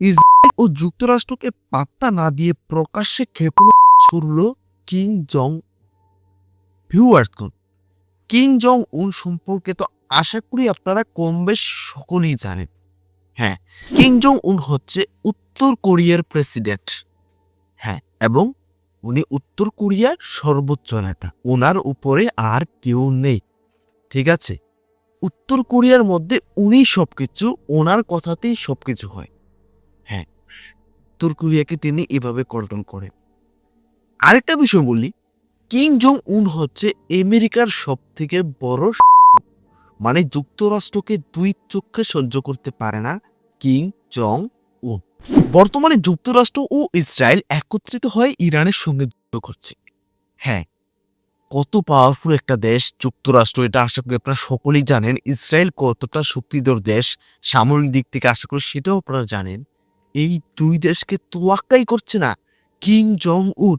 Israel ও যুক্তরাষ্ট্রকে পাত্তা না দিয়ে প্রকাশ্যে ক্ষেপণাস্ত্র ছুড়ল কিম জং। ভিউয়ার্সগণ, কিম জং উন সম্পর্কে তো আশা করি আপনারা কম বেশ সকলেই জানেন। হ্যাঁ, কিম জং উন হচ্ছে উত্তর কোরিয়ার প্রেসিডেন্ট। হ্যাঁ, এবং উনি উত্তর কোরিয়ার সর্বোচ্চ নেতা। ওনার উপরে আর কেউ নেই। ঠিক আছে, উত্তর কোরিয়ার মধ্যে উনি সবকিছু, ওনার কথাতেই সবকিছু হয়। হ্যাঁ, উত্তর কোরিয়াকে তিনি এভাবে কন্ট্রোল করেন। আরেকটা বিষয় বলি, কিম জং উন হচ্ছে আমেরিকার সব থেকে বড় মানে যুক্তরাষ্ট্রকে দুই চোখে সহ্য করতে পারে না কিম জং উন। বর্তমানে যুক্তরাষ্ট্র ও ইসরায়েল একত্রিত হয়ে ইরানের সঙ্গে যুদ্ধ করছে। হ্যাঁ, কত পাওয়ারফুল একটা দেশ যুক্তরাষ্ট্র, এটা আশা করি আপনারা সকলেই জানেন। ইসরায়েল কতটা শক্তিধর দেশ সামরিক দিক থেকে, আশা করি সেটাও আপনারা জানেন। এই দুই দেশকে তোয়াক্কাই করছে না কিম জং উন।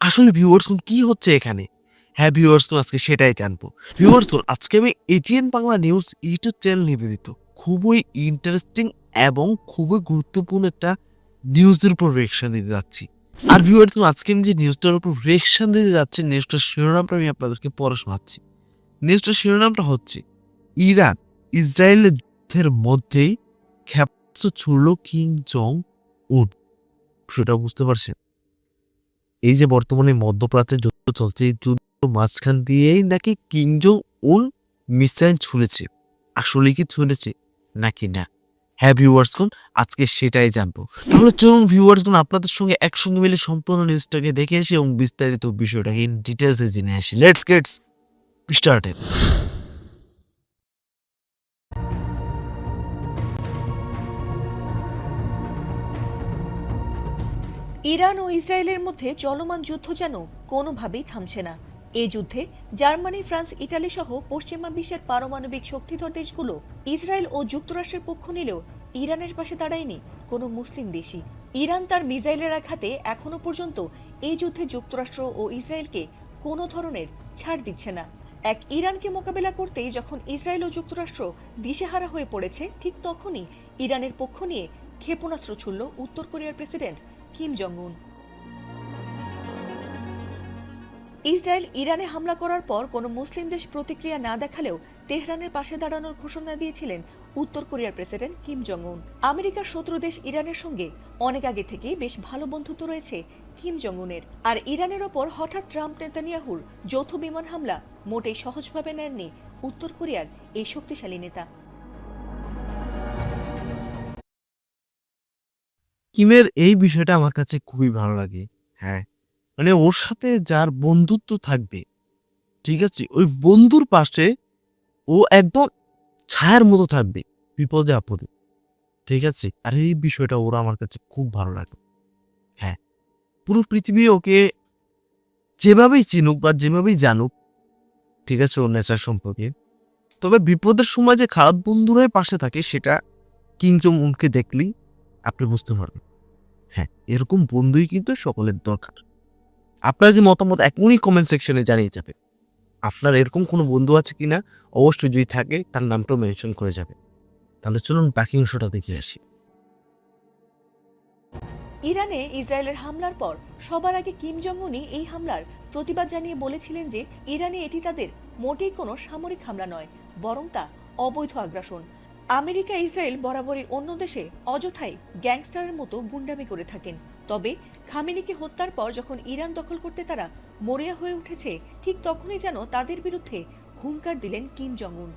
আসলে ভিউয়ার্সগণ কি হচ্ছে এখানে? হ্যাঁ ভিউয়ার্সগণ, আজকে সেটাই জানবো। ভিউয়ার্সগণ, আজকে আমি ATN Bangla news YouTube channel নিবেদিত খুবই ইন্টারেস্টিং এবং খুবই গুরুত্বপূর্ণ একটা নিউজের উপর রিয়েকশন দিতে যাচ্ছি। আর ভিউয়ার্সগণ, আজকে আমি যে নিউজটার উপর রিয়েকশন দিতে যাচ্ছি, নিউজটার শিরোনামটা আমি আপনাদেরকে পড়ে শোনাচ্ছি। নিউজটার শিরোনামটা হচ্ছে, ইরান ইসরায়েলের যুদ্ধের মধ্যেই ক্ষেপণাস্ত্র ছুড়ল কিম জং উন। সেটা বুঝতে পারছেন? এই যে বর্তমানে মধ্যপ্রাচ্যে যুদ্ধ চলছে, এই যুদ্ধ মাঝখান দিয়েই নাকি কিম জং উন মিসাইল ছুঁড়েছে। আসলে কি ছুঁড়েছে নাকি না? হ্যাঁ ভিউয়ার্সগণ, আজকে সেটাই জানবো। তাহলে চলুন ভিউয়ার্সগণ, আপনাদের সঙ্গে একসঙ্গে মিলে সম্পূর্ণ নিউজটাকে দেখে আসি এবং বিস্তারিত বিষয়টাকে ইন ডিটেলসে জেনে আসি। Let's get started. ইরান ও ইসরায়েলের মধ্যে চলমান যুদ্ধ যেন কোনোভাবেই থামছে না। এই যুদ্ধে জার্মানি, ফ্রান্স, ইটালি সহ পশ্চিমা বিশ্বের পারমাণবিক শক্তিধর দেশগুলো ইসরায়েল ও যুক্তরাষ্ট্রের পক্ষ নিলেও ইরানের পাশে দাঁড়ায়নি কোনো মুসলিম দেশই। ইরান তার মিসাইলের আঘাতে এখনো পর্যন্ত এই যুদ্ধে যুক্তরাষ্ট্র ও ইসরায়েলকে কোনো ধরনের ছাড় দিচ্ছে না। এক ইরানকে মোকাবেলা করতেই যখন ইসরায়েল ও যুক্তরাষ্ট্র দিশেহারা হয়ে পড়েছে, ঠিক তখনই ইরানের পক্ষ নিয়ে ক্ষেপণাস্ত্র ছুড়ল উত্তর কোরিয়ার প্রেসিডেন্ট কিম জং উন। ইসরায়েল ইরানে হামলা করার পর কোনো মুসলিম দেশ প্রতিক্রিয়া না দেখালেও তেহরানের পাশে দাঁড়ানোর ঘোষণা দিয়েছিলেন উত্তর কোরিয়ার প্রেসিডেন্ট কিম জং উন। আমেরিকার শত্রু দেশ ইরানের সঙ্গে অনেক আগে থেকেই বেশ ভালো বন্ধুত্ব রয়েছে কিম জং উনের। আর ইরানের ওপর হঠাৎ ট্রাম্প নেতানিয়াহুর যৌথ বিমান হামলা মোটেই সহজভাবে নেননি উত্তর কোরিয়ার এই শক্তিশালী নেতা। কিমের এই বিষয়টা আমার কাছে খুবই ভালো লাগে। হ্যাঁ, মানে ওর সাথে যার বন্ধুত্ব থাকবে, ঠিক আছে, ওই বন্ধুর পাশে ও একদম ছায়ার মতো থাকবে বিপদে আপদে। ঠিক আছে, আর এই বিষয়টা ওরা আমার কাছে খুব ভালো লাগে। হ্যাঁ, পুরো পৃথিবী ওকে যেভাবেই চিনুক বা যেভাবেই জানুক, ঠিক আছে, ওর নেচার সম্পর্কে, তবে বিপদের সময় যে খারাপ বন্ধুরাই পাশে থাকে সেটা কিম জং উনকে দেখলেই আপনি বুঝতে পারবেন। হ্যাঁ, এরকম বন্ধুই কিন্তু সকলের দরকার। আপনার যে মতামত এখনই কমেন্ট সেকশনে জানিয়ে যাবে। আপনার এরকম কোনো বন্ধু আছে কিনা অবশ্যই যদি থাকে তার নামটাও মেনশন করে যাবে। তাহলে চলুন বাকি অংশটা দেখে আসি। ইরানে ইসরায়েলের হামলার পর সবার আগে কিম জং উনই এই হামলার প্রতিবাদ জানিয়ে বলেছিলেন যে ইরানে এটি তাদের মোটেই কোনো সামরিক হামলা নয়, বরং তা অবৈধ আগ্রাসন। আমেরিকা ইসরায়েল বরাবরই অন্য দেশে অযথাই গ্যাংস্টারের মতো গুন্ডামি করে থাকেন। তবে খামেনিকে হত্যার পর যখন ইরান দখল করতে তারা মরিয়া হয়ে উঠেছে, ঠিক তখনই যেন তাদের বিরুদ্ধে হুঙ্কার দিলেন কিম জং উন।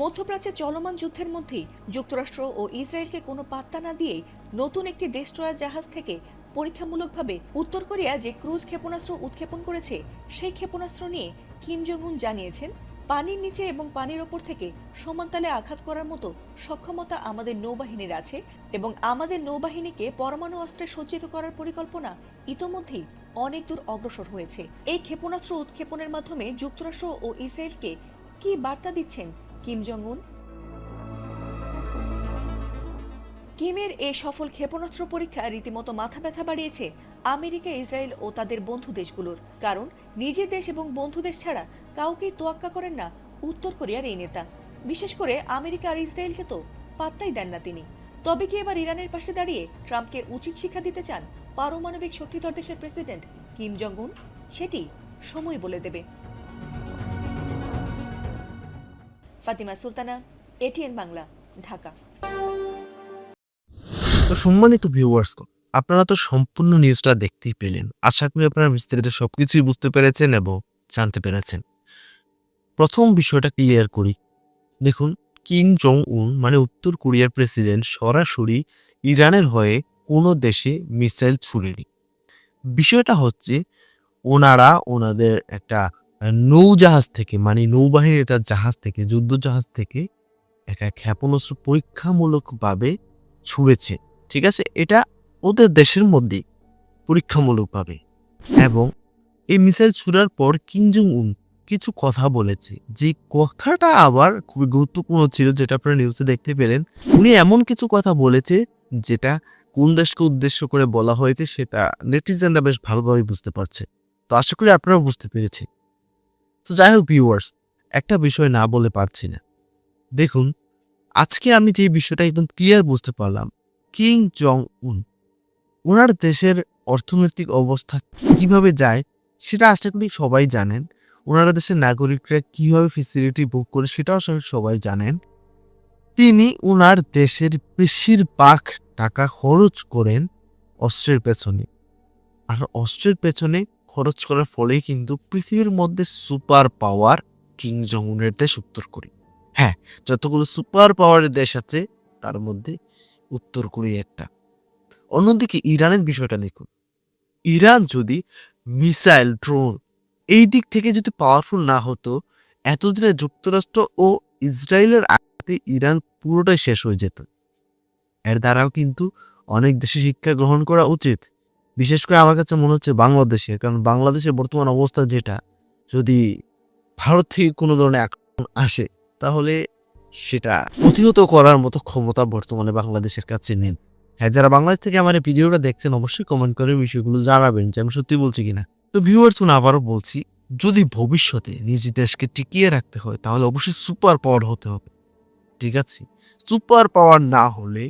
মধ্যপ্রাচ্যে চলমান যুদ্ধের মধ্যেই যুক্তরাষ্ট্র ও ইসরায়েলকে কোনো পাত্তা না দিয়েই নতুন একটি ডেস্ট্রয়ার জাহাজ থেকে পরীক্ষামূলকভাবে উত্তর কোরিয়া যে ক্রুজ ক্ষেপণাস্ত্র উৎক্ষেপণ করেছে, সেই ক্ষেপণাস্ত্র নিয়ে কিম জং উন জানিয়েছেন, পানির নিচে এবং পানির ওপর থেকে সমানতালে আঘাত করার মতো সক্ষমতা আমাদের নৌবাহিনীর আছে এবং আমাদের নৌবাহিনীকে পরমাণু অস্ত্রে সজ্জিত করার পরিকল্পনা ইতোমধ্যেই অনেক দূর অগ্রসর হয়েছে। এই ক্ষেপণাস্ত্র উৎক্ষেপণের মাধ্যমে যুক্তরাষ্ট্র ও ইসরায়েলকে কি বার্তা দিচ্ছেন কিম জং উন? কিমের এই সফল ক্ষেপণাস্ত্র পরীক্ষা রীতিমতো মাথা ব্যথা বাড়িয়েছে আমেরিকা, ইসরায়েল ও তাদের বন্ধু দেশগুলোর। কারণ নিজের দেশ এবং বন্ধু দেশ ছাড়া কাউকেই তোয়াক্কা করেন না উত্তর কোরিয়ার এই নেতা। বিশেষ করে আমেরিকা আর ইসরায়েলকে তো পাত্তাই দেন না তিনি। তবে কি এবার ইরানের পাশে দাঁড়িয়ে ট্রাম্পকে উচিত শিক্ষা দিতে চান পারমাণবিক শক্তিধর দেশের প্রেসিডেন্ট কিম জং উন? সেটি সময় বলে দেবে। ফাতিমা সুলতানা, এটিএন বাংলা, ঢাকা। তো সম্মানিত ভিউয়ার্স, আপনারা তো সম্পূর্ণ নিউজটা দেখতেই পেলেন। আশা করি আপনারা বিস্তারিত সবকিছুই বুঝতে পেরেছেন এবং জানতে পেরেছেন। প্রথম বিষয়টা ক্লিয়ার করি। দেখুন, কিম জং উন মানে উত্তর কোরিয়ার প্রেসিডেন্ট সরাসরি ইরানের হয়ে কোনো দেশে মিসাইল ছুড়েনি। বিষয়টা হচ্ছে ওনারা ওনাদের একটা নৌজাহাজ থেকে মানে নৌবাহিনীর একটা জাহাজ থেকে যুদ্ধ জাহাজ থেকে একটা ক্ষেপণাস্ত্র পরীক্ষামূলকভাবে ছুঁড়েছে। ঠিক আছে, এটা ওদের দেশের মধ্যে পরীক্ষামূলকভাবে। এবং এই মিসাইল ছুড়ার পর কিম জং উন কিছু কথা বলেছে, যে কথাটা আবার খুবই গুরুত্বপূর্ণ ছিল, যেটা আপনারা নিউজে দেখতে পেলেন। উনি এমন কিছু কথা বলেছে যেটা কোন দেশকে উদ্দেশ্য করে বলা হয়েছে সেটা নেটিজেনরা বেশ ভালোভাবে বুঝতে পারছে। তো আশা করি আপনারা বুঝতে পেরেছেন। তো যাই হোক ভিউয়ার্স, একটা বিষয় না বলে পারছি না। দেখুন, আজকে আমি যে বিষয়টা একদম ক্লিয়ার বুঝতে পারলাম, কিম জং উন ওনার দেশের অর্থনৈতিক অবস্থা কিভাবে যায় সেটা আশা করি সবাই জানেন। ওনারা দেশের নাগরিকরা কিভাবে ফেসিলিটি ভোগ করে সেটাও আশা করি সবাই জানেন। তিনি ওনার দেশের বেশিরভাগ টাকা খরচ করেন অস্ত্রের পেছনে। আর অস্ত্রের পেছনে খরচ করার ফলেই কিন্তু পৃথিবীর মধ্যে সুপার পাওয়ার কিম জং উনের দেশ উত্তর কোরিয়া। হ্যাঁ, যতগুলো সুপার পাওয়ারের দেশ আছে তার মধ্যে উত্তর কোরিয়া একটা। অন্যদিকে ইরানের বিষয়টা দেখুন, ইরান যদি মিসাইল, ড্রোন এই দিক থেকে যদি পাওয়ারফুল না হতো, এতদিনে যুক্তরাষ্ট্র ও ইসরায়েলের আঘাতে ইরান পুরোটাই শেষ হয়ে যেত। এর দ্বারাও কিন্তু অনেক দেশে শিক্ষা গ্রহণ করা উচিত। বিশেষ করে আমার কাছে মনে হচ্ছে বাংলাদেশে, কারণ বাংলাদেশের বর্তমান অবস্থা যেটা, যদি ভারত থেকে কোনো ধরনের আক্রমণ আসে তাহলে সেটা প্রতিহত করার মতো ক্ষমতা বর্তমানে বাংলাদেশের কাছে নেই। হ্যাঁ, যারা বাংলাদেশ থেকে আমার এই ভিডিওটা দেখছেন অবশ্যই কমেন্ট করে বিষয়গুলো জানাবেন যে আমি সত্যি বলছি কিনা। তো ভিউয়ার্স, আবারও বলছি, যদি ভবিষ্যতে নিজ দেশকে টিকিয়ে রাখতে হয় তাহলে অবশ্যই সুপার পাওয়ার হতে হবে। ঠিক আছে, সুপার পাওয়ার না হলে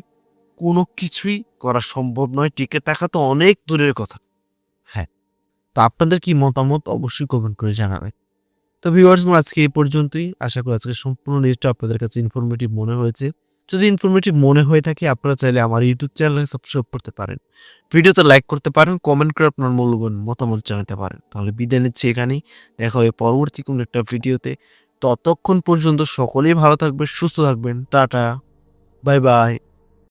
কোনো কিছুই করা সম্ভব নয়। টিকে থাকা তো অনেক দূরের কথা। হ্যাঁ, তো আপনাদের কি মতামত অবশ্যই কমেন্ট করে জানাবেন। তো ভিউয়ার্স, আজকে এই পর্যন্তই। আশা করি আজকে সম্পূর্ণ নিউজটা আপনাদের কাছে ইনফরমেটিভ মনে হয়েছে। যদি ইনফরমেটিভ মনে হয়ে থাকে, আপনারা চাইলে আমার ইউটিউব চ্যানেলে সাবস্ক্রাইব করতে পারেন, ভিডিওতে লাইক করতে পারেন, কমেন্ট করে আপনার মূল্যবান মতামত জানাতে পারেন। তাহলে বিদায় নিচ্ছি এখানেই, দেখা হবে পরবর্তী কোনো একটা ভিডিওতে। ততক্ষণ পর্যন্ত সকলেই ভালো থাকবেন, সুস্থ থাকবেন। Tata, bye bye.